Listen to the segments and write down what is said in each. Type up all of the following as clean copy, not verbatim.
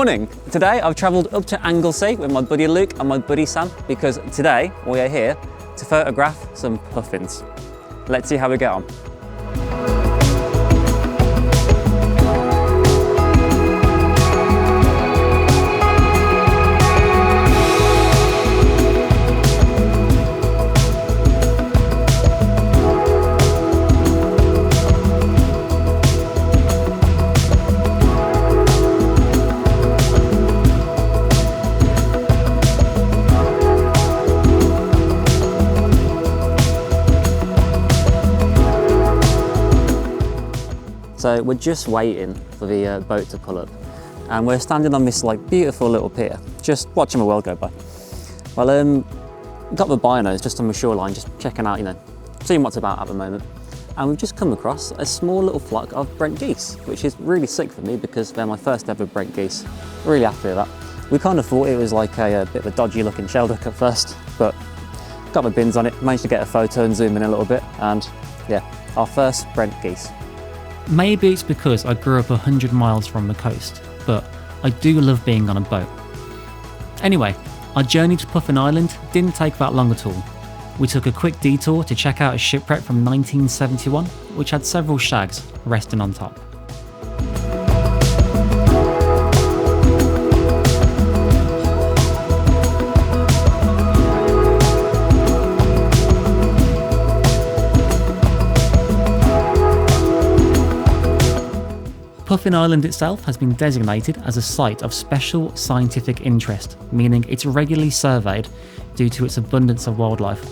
morning. Today I've travelled up to Anglesey with my buddy Luke and my buddy Sam because today we are here to photograph some puffins. Let's see how we get on. So we're just waiting for the boat to pull up, and we're standing on this beautiful little pier, just watching the world go by. Well, got the binos just on the shoreline, just checking out, seeing what's about at the moment. And we've just come across a small little flock of Brent geese, which is really sick for me because they're my first ever Brent geese. Really happy with that. We kind of thought it was like a bit of a dodgy looking shelduck at first, but got the bins on it, managed to get a photo and zoom in a little bit, and yeah, our first Brent geese. Maybe it's because I grew up 100 miles from the coast, but I do love being on a boat. Anyway, our journey to Puffin Island didn't take that long at all. We took a quick detour to check out a shipwreck from 1971, which had several shags resting on top. Puffin Island itself has been designated as a site of special scientific interest, meaning it's regularly surveyed due to its abundance of wildlife.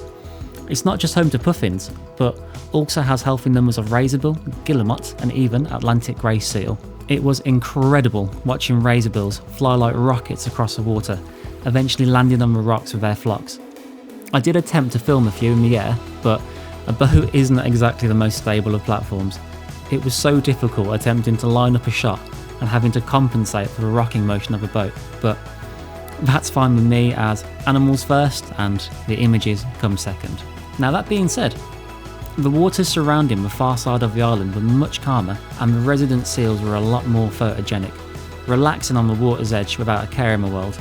It's not just home to puffins, but also has healthy numbers of razorbill, guillemot, and even Atlantic grey seal. It was incredible watching razorbills fly like rockets across the water, eventually landing on the rocks with their flocks. I did attempt to film a few in the air, but a boat isn't exactly the most stable of platforms. It was so difficult attempting to line up a shot and having to compensate for the rocking motion of a boat, but that's fine with me as animals first and the images come second. Now that being said, the waters surrounding the far side of the island were much calmer and the resident seals were a lot more photogenic, relaxing on the water's edge without a care in the world.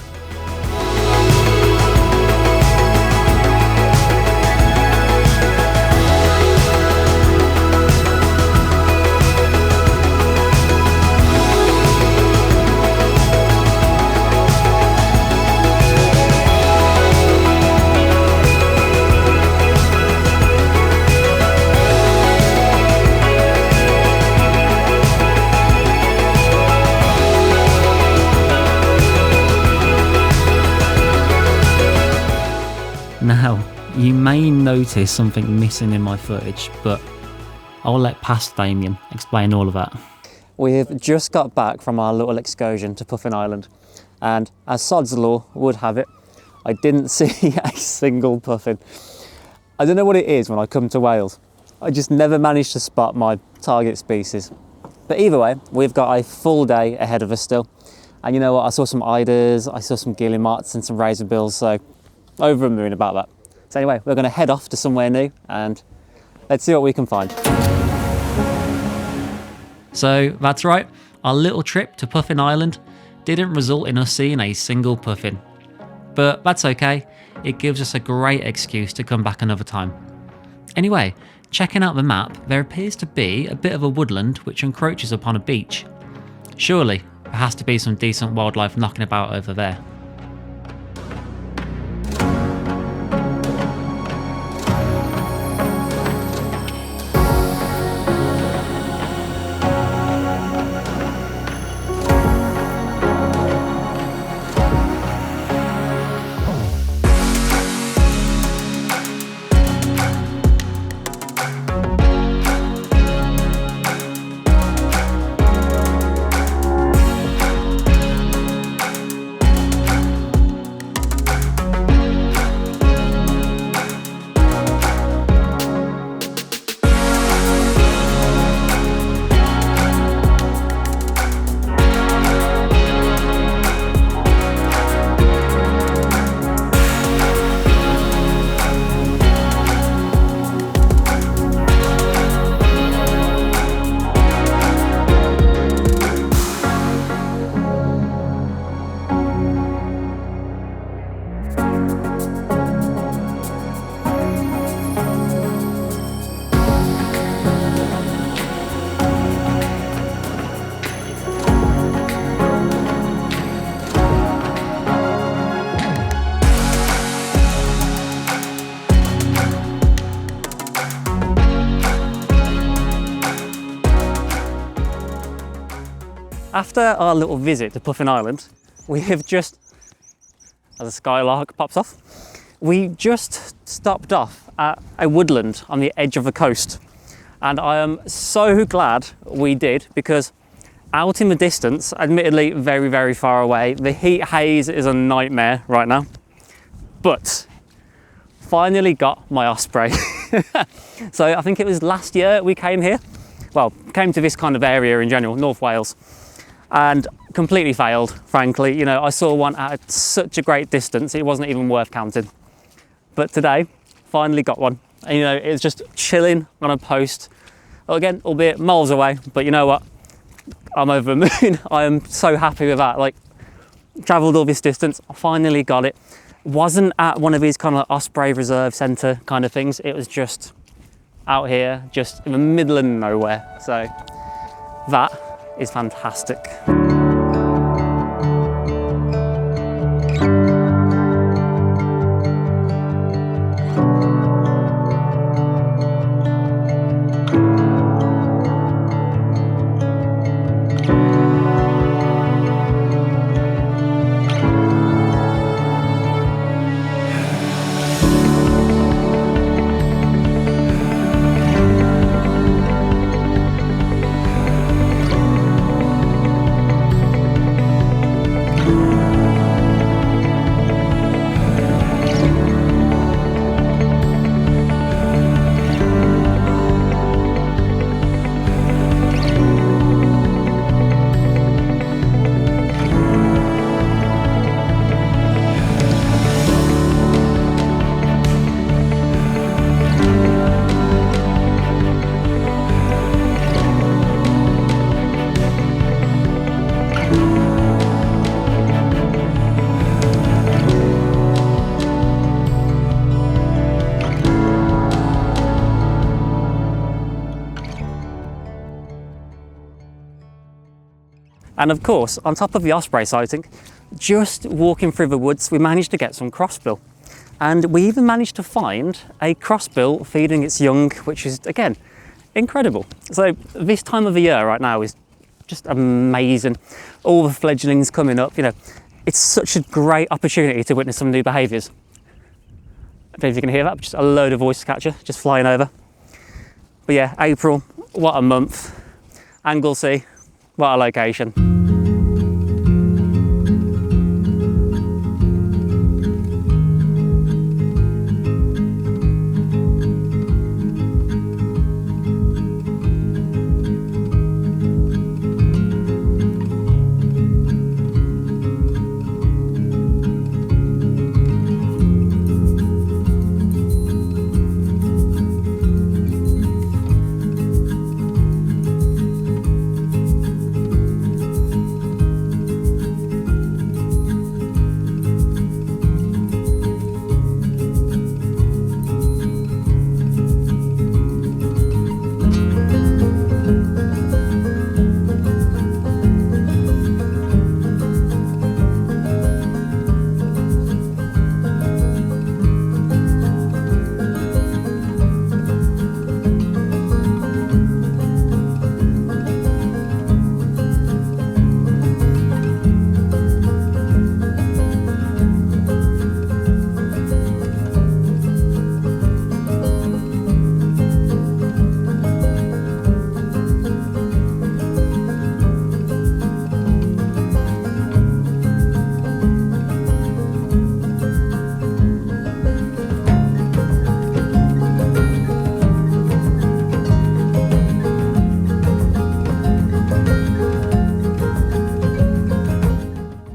Now, you may notice something missing in my footage, but I'll let past Damien explain all of that. We've just got back from our little excursion to Puffin Island, and as sod's law would have it, I didn't see a single puffin. I don't know what it is when I come to Wales. I just never managed to spot my target species. But either way, we've got a full day ahead of us still. And you know what, I saw some eiders, I saw some guillemots and some razorbills, so over the moon about that. So anyway, we're going to head off to somewhere new and let's see what we can find. So that's right, our little trip to Puffin Island didn't result in us seeing a single puffin. But that's okay, it gives us a great excuse to come back another time. Anyway, checking out the map, there appears to be a bit of a woodland which encroaches upon a beach. Surely, there has to be some decent wildlife knocking about over there. after our little visit to Puffin Island, we have just, as a skylark pops off, we just stopped off at a woodland on the edge of the coast. And I am so glad we did, because out in the distance, admittedly very, very far away, the heat haze is a nightmare right now, but finally got my Osprey. So I think it was last year we came here, well, came to this kind of area in general, North Wales, and completely failed, frankly. You know, I saw one at such a great distance, it wasn't even worth counting. But today, finally got one. And, you know, it's just chilling on a post. Again, albeit miles away, but you know what? I'm over the moon. I am so happy with that. Like, travelled all this distance, I finally got it. Wasn't at one of these kind of like Osprey Reserve Centre kind of things. It was just out here, just in the middle of nowhere. So that is fantastic. And of course, on top of the Osprey sighting, just walking through the woods, we managed to get some Crossbill. And we even managed to find a Crossbill feeding its young, which is, again, incredible. So this time of the year right now is just amazing. All the fledglings coming up, you know, it's such a great opportunity to witness some new behaviours. I don't know if you can hear that, just a load of voice catcher just flying over. But yeah, April, what a month. Anglesey, what a location.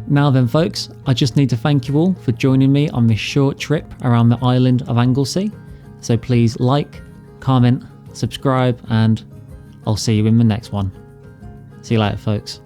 Now then folks, I just need to thank you all for joining me on this short trip around the island of Anglesey. So please like, comment, subscribe, and I'll see you in the next one. See you later folks.